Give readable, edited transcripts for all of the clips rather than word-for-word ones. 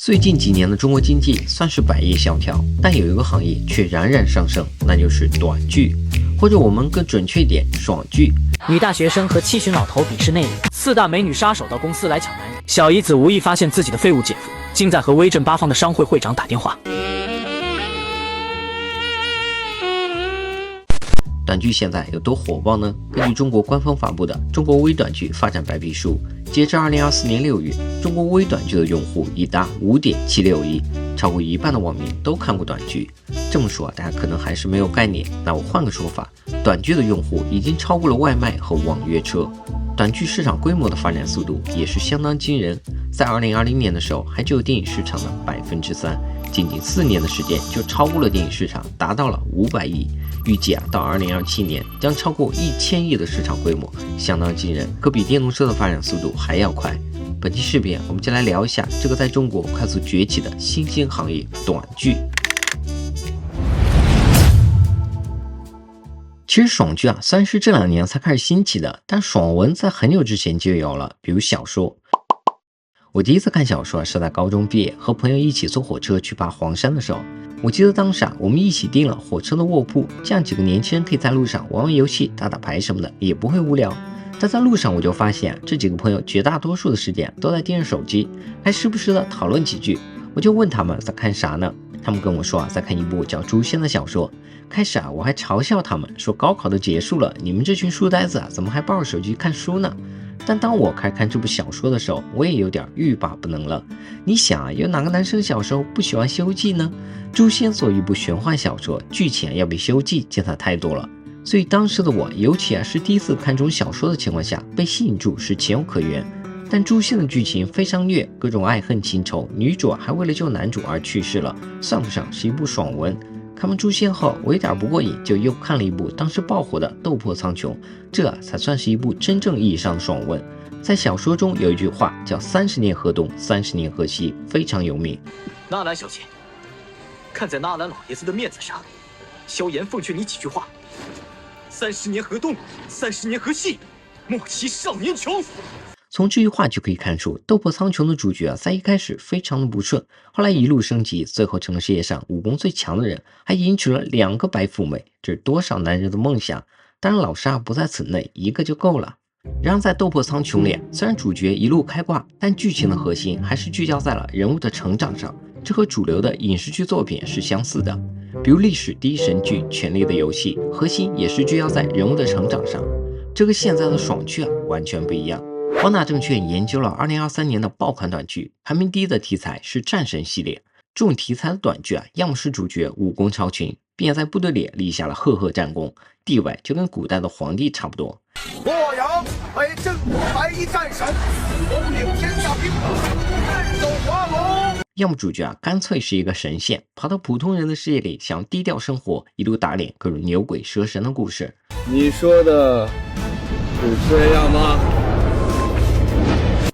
最近几年的中国经济算是百业萧条，但有一个行业却冉冉上升，那就是短剧，或者我们更准确一点，爽剧。女大学生和7群老头比试内里，4大美女杀手到公司来抢男人。小姨子无意发现自己的废物姐夫，竟在和威震八方的商会会长打电话。短剧现在有多火爆呢？根据中国官方发布的《中国微短剧发展白皮书》，截至2024年6月，中国微短剧的用户已达5.76亿，超过一半的网民都看过短剧。这么说大家可能还是没有概念，那我换个说法，短剧的用户已经超过了外卖和网约车。短剧市场规模的发展速度也是相当惊人，在2020年的时候还只有电影市场的3%，仅仅4年的时间就超过了电影市场，达到了500亿。预计到2027年将超过1000亿的市场规模，相当惊人，可比电动车的发展速度还要快。本期视频我们就来聊一下这个在中国快速崛起的新兴行业——短剧。其实爽剧虽然是这2年才开始兴起的，但爽文在很久之前就有了，比如小说。我第一次看小说是在高中毕业，和朋友一起坐火车去爬黄山的时候。我记得当时我们一起订了火车的卧铺，这样几个年轻人可以在路上玩玩游戏、打打牌什么的，也不会无聊。但在路上我就发现，这几个朋友绝大多数的时间都在盯着手机，还时不时的讨论几句。我就问他们在看啥呢？他们跟我说在看一部叫《诛仙》的小说。开始我还嘲笑他们说，高考都结束了，你们这群书呆子怎么还抱着手机看书呢？但当我开始看这部小说的时候，我也有点欲罢不能了。你想有哪个男生小时候不喜欢《西游记》呢？《诛仙》作为一部玄幻小说，剧情要比《西游记》精彩太多了。所以当时的我，尤其是第一次看这种小说的情况下，被吸引住是情有可原。但《诛仙》的剧情非常虐，各种爱恨情仇，女主还为了救男主而去世了，算不上是一部爽文。看完《诛仙》后，我有点不过瘾，就又看了一部当时爆火的《斗破苍穹》，这才算是一部真正意义上的爽文。在小说中有一句话叫30年河东，30年河西，非常有名。纳兰小姐，看在纳兰老爷子的面子上，萧炎奉劝你几句话：30年河东，30年河西，莫欺少年穷。从这句话就可以看出，斗破苍穹的主角在一开始非常的不顺，后来一路升级，最后成了世界上武功最强的人，还迎娶了2个白富美，这是多少男人的梦想？当然老沙不在此内，一个就够了。然而在斗破苍穹里，虽然主角一路开挂，但剧情的核心还是聚焦在了人物的成长上，这和主流的影视剧作品是相似的。比如历史第一神剧《权力的游戏》，核心也是聚焦在人物的成长上，这和现在的爽剧完全不一样。汪大证券研究了2023年的爆款短剧，排名第一的题材是战神系列。这种题材的短剧要么是主角武功超群，并且在部队里立下了赫赫战功，地位就跟古代的皇帝差不多。洛阳为镇国白衣战神，统领天下兵马，镇守华龙。要么主角干脆是一个神仙，跑到普通人的世界里，想要低调生活，一路打脸各种牛鬼蛇神的故事。你说的是这样吗？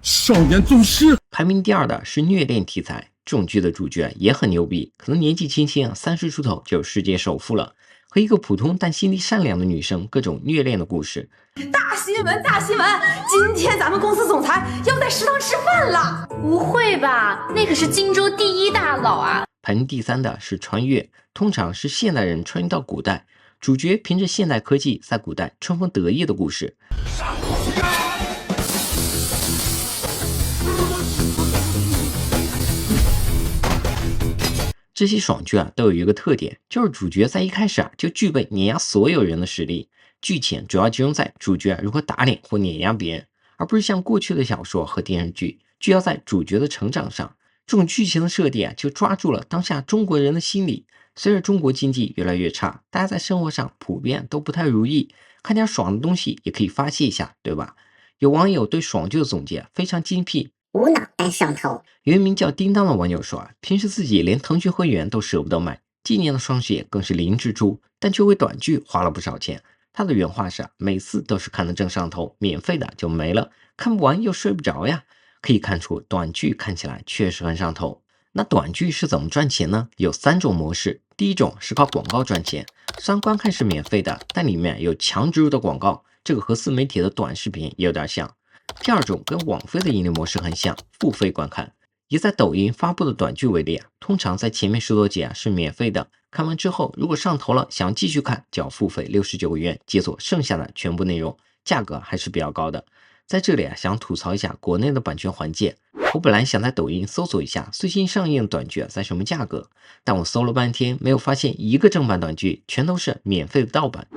少年宗师。排名第二的是虐恋题材，这种剧的主角也很牛逼，可能年纪轻轻30出头就有世界首富了，和一个普通但心地善良的女生各种虐恋的故事。大新闻大新闻，今天咱们公司总裁要在食堂吃饭了。不会吧，那可是荆州第1大佬啊。排名第三的是穿越，通常是现代人穿越到古代，主角凭着现代科技在古代春风得意的故事。这些爽剧都有一个特点，就是主角在一开始就具备碾压所有人的实力。剧情主要集中在主角如何打脸或碾压别人，而不是像过去的小说和电视剧聚焦在主角的成长上。这种剧情的设定就抓住了当下中国人的心理。随着中国经济越来越差，大家在生活上普遍都不太如意，看点爽的东西也可以发泄一下，对吧？有网友对爽剧的总结非常精辟，无脑但上头。有一名叫叮当的网友说平时自己连腾讯会员都舍不得买，今年的双十一更是零支出，但却为短剧花了不少钱。他的原话是每次都是看得正上头，免费的就没了，看不完又睡不着呀。可以看出短剧看起来确实很上头。那短剧是怎么赚钱呢？有3种模式。第一种是靠广告赚钱，虽然观看是免费的，但里面有强植入的广告，这个和自媒体的短视频有点像。第二种跟网飞的盈利模式很像，付费观看。以在抖音发布的短剧为例啊，通常在前面10多集啊是免费的，看完之后如果上头了想继续看，就要付费69元解锁剩下的全部内容，价格还是比较高的。在这里啊，想吐槽一下国内的版权环节。我本来想在抖音搜索一下最新上映的短剧在什么价格，但我搜了半天没有发现一个正版短剧，全都是免费的盗版。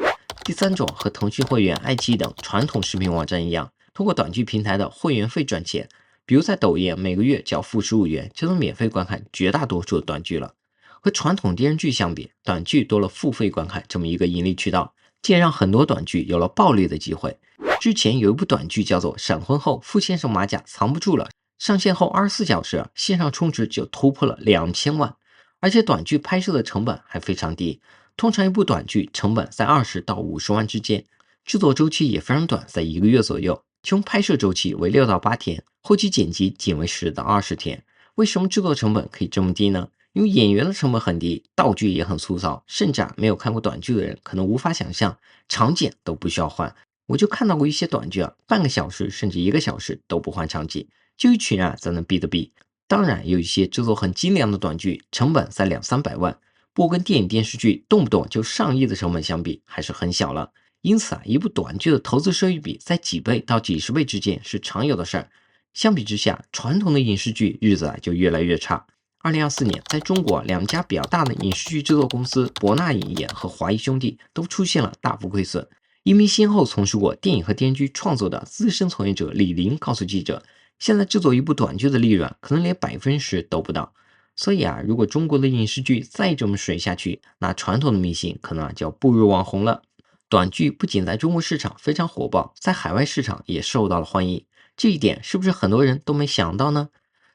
第三种和腾讯会员、爱奇艺等传统视频网站一样，通过短剧平台的会员费赚钱。比如在抖音每个月只要付15元就能免费观看绝大多数的短剧了。和传统电视剧相比，短剧多了付费观看这么一个盈利渠道，竟然让很多短剧有了暴利的机会。之前有一部短剧叫做《闪婚后傅先生马甲藏不住了》，上线后24小时线上充值就突破了2000万，而且短剧拍摄的成本还非常低，通常一部短剧成本在20到50万之间，制作周期也非常短，在1个月左右，其中拍摄周期为6到8天，后期剪辑仅为10到20天。为什么制作成本可以这么低呢？因为演员的成本很低，道具也很粗糙，甚至没有看过短剧的人可能无法想象，场景都不需要换。我就看到过一些短剧半个小时甚至1个小时都不换场景，就一群人在那比的比。当然有一些制作很精良的短剧，成本在200-300万，不过跟电影电视剧动不动就上亿的成本相比还是很小了。因此一部短剧的投资收益比在几倍到几十倍之间是常有的事儿。相比之下，传统的影视剧日子就越来越差。2024年在中国2家比较大的影视剧制作公司博纳影业和华谊兄弟都出现了大幅亏损。一名先后从事过电影和电视剧创作的资深从业者李林告诉记者，现在制作一部短剧的利润可能连10%都不到。所以如果中国的影视剧再这么水下去，那传统的明星可能就要步入网红了。短剧不仅在中国市场非常火爆，在海外市场也受到了欢迎，这一点是不是很多人都没想到呢？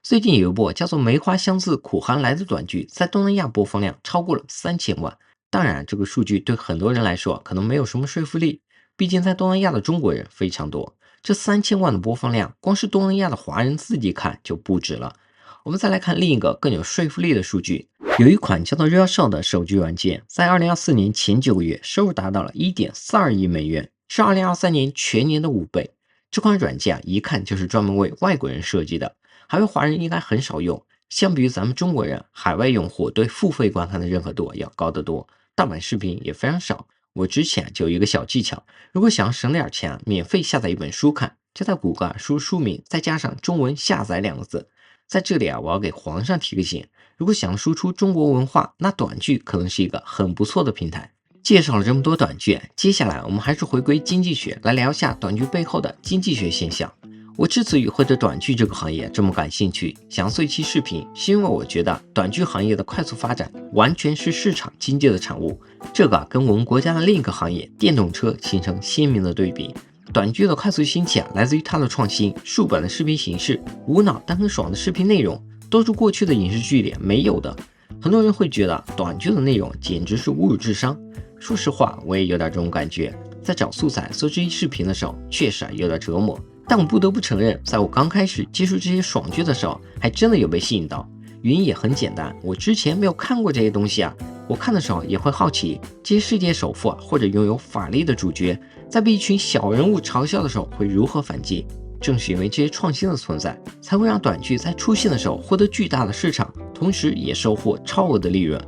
最近有一部叫做《梅花香自苦寒来》的短剧，在东南亚播放量超过了3000万。当然这个数据对很多人来说可能没有什么说服力，毕竟在东南亚的中国人非常多，这3000万的播放量，光是东南亚的华人自己看就不止了。我们再来看另一个更有说服力的数据，有一款叫做 RealShow 的手机软件，在2024年前9个月收入达到了 1.42亿美元，是2023年全年的5倍。这款软件一看就是专门为外国人设计的，海外华人应该很少用。相比于咱们中国人，海外用户对付费观看的认可度要高得多，盗版视频也非常少。我之前就有一个小技巧，如果想要省点钱免费下载一本书看，就在谷歌输入书名再加上中文下载2个字。在这里我要给皇上提个醒，如果想输出中国文化，那短剧可能是一个很不错的平台。介绍了这么多短剧，接下来我们还是回归经济学，来聊一下短剧背后的经济学现象。我之所以会对短剧这个行业这么感兴趣，想做一期视频，是因为我觉得短剧行业的快速发展完全是市场经济的产物，这个跟我们国家的另一个行业电动车形成鲜明的对比。短剧的快速兴起来自于它的创新，数本的视频形式，无脑但很爽的视频内容，都是过去的影视剧里没有的。很多人会觉得短剧的内容简直是侮辱智商，说实话我也有点这种感觉，在找素材做这些视频的时候确实有点折磨。但我不得不承认，在我刚开始接触这些爽剧的时候，还真的有被吸引到。原因也很简单，我之前没有看过这些东西我看的时候也会好奇，这些世界首富或者拥有法力的主角，在被一群小人物嘲笑的时候会如何反击。正是因为这些创新的存在，才会让短剧在出现的时候获得巨大的市场，同时也收获超额的利润。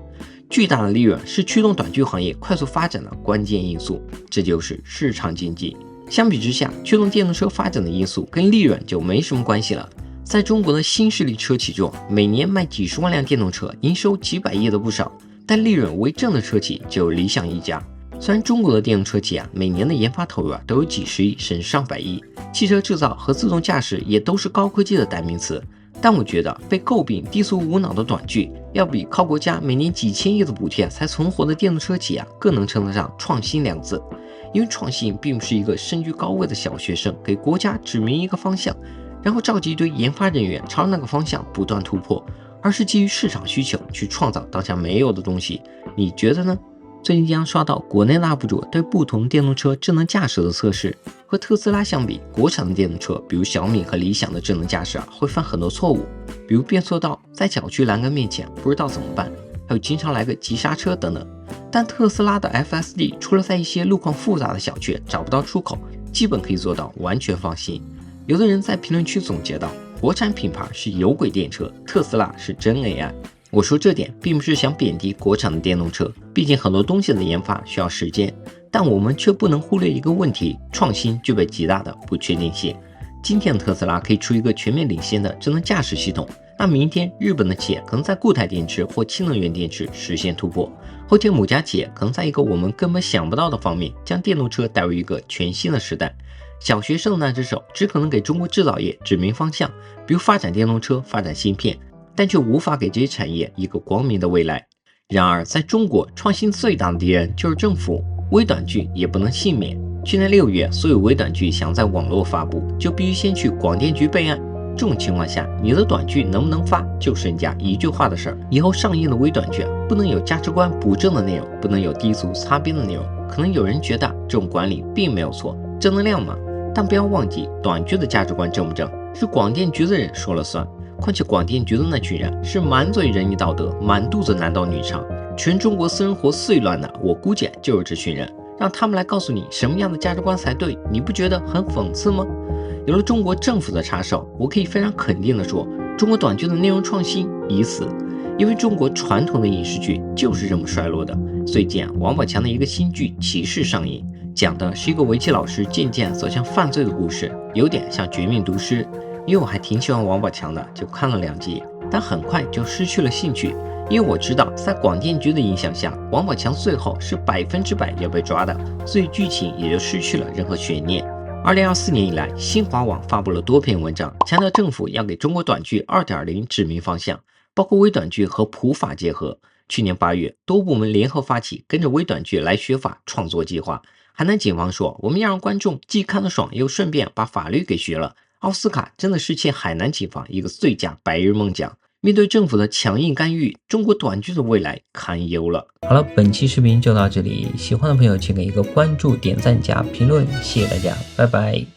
巨大的利润是驱动短剧行业快速发展的关键因素，这就是市场经济。相比之下，驱动电动车发展的因素跟利润就没什么关系了。在中国的新势力车企中，每年卖几十万辆电动车，营收几百亿的不少，但利润为正的车企就有理想一家。虽然中国的电动车企每年的研发投入都有几十亿甚至上百亿，汽车制造和自动驾驶也都是高科技的代名词，但我觉得被诟病低俗无脑的短剧，要比靠国家每年几千亿的补贴才存活的电动车企更能称得上创新2字。因为创新并不是一个身居高位的小学生给国家指明一个方向，然后召集一堆研发人员朝那个方向不断突破，而是基于市场需求去创造当下没有的东西。你觉得呢？最近经常刷到国内的 UP 主对不同电动车智能驾驶的测试，和特斯拉相比，国产的电动车比如小米和理想的智能驾驶会犯很多错误，比如变速道在小区栏杆面前不知道怎么办，还有经常来个急刹车等等。但特斯拉的 FSD 除了在一些路况复杂的小区找不到出口，基本可以做到完全放心。有的人在评论区总结到，国产品牌是有轨电车，特斯拉是真 AI。我说这点并不是想贬低国产的电动车，毕竟很多东西的研发需要时间，但我们却不能忽略一个问题：创新具备极大的不确定性。今天的特斯拉可以出一个全面领先的智能驾驶系统，那明天日本的企业可能在固态电池或氢能源电池实现突破，后天某家企业可能在一个我们根本想不到的方面将电动车带入一个全新的时代。小学生的那只手只可能给中国制造业指明方向，比如发展电动车、发展芯片，但却无法给这些产业一个光明的未来。然而在中国，创新最大的敌人就是政府，微短剧也不能幸免。去年6月，所有微短剧想在网络发布，就必须先去广电局备案。这种情况下，你的短剧能不能发，就是人家一句话的事儿。以后上映的微短剧不能有价值观不正的内容，不能有低俗擦边的内容。可能有人觉得这种管理并没有错，正能量嘛。但不要忘记，短剧的价值观正不正，是广电局的人说了算。况且广电局的那群人是满嘴仁义道德，满肚子男盗女娼，全中国私生活最乱的，我估计就是这群人。让他们来告诉你什么样的价值观才对，你不觉得很讽刺吗？有了中国政府的插手，我可以非常肯定的说，中国短剧的内容创新已死。因为中国传统的影视剧就是这么衰落的。最近王宝强的一个新剧《骑士》上映，讲的是一个围棋老师渐渐走向犯罪的故事，有点像《绝命毒师》。因为我还挺喜欢王宝强的，就看了2集，但很快就失去了兴趣。因为我知道，在广电局的影响下，王宝强最后是100%要被抓的，所以剧情也就失去了任何悬念。2024年以来，新华网发布了多篇文章，强调政府要给中国短剧 2.0 指明方向，包括微短剧和普法结合。去年8月，多部门联合发起跟着微短剧来学法创作计划。海南警方说，我们要让观众既看得爽，又顺便把法律给学了。奥斯卡真的是欠海南警方一个最佳白日梦奖。面对政府的强硬干预，中国短剧的未来堪忧了。好了，本期视频就到这里，喜欢的朋友请给一个关注、点赞加评论，谢谢大家，拜拜。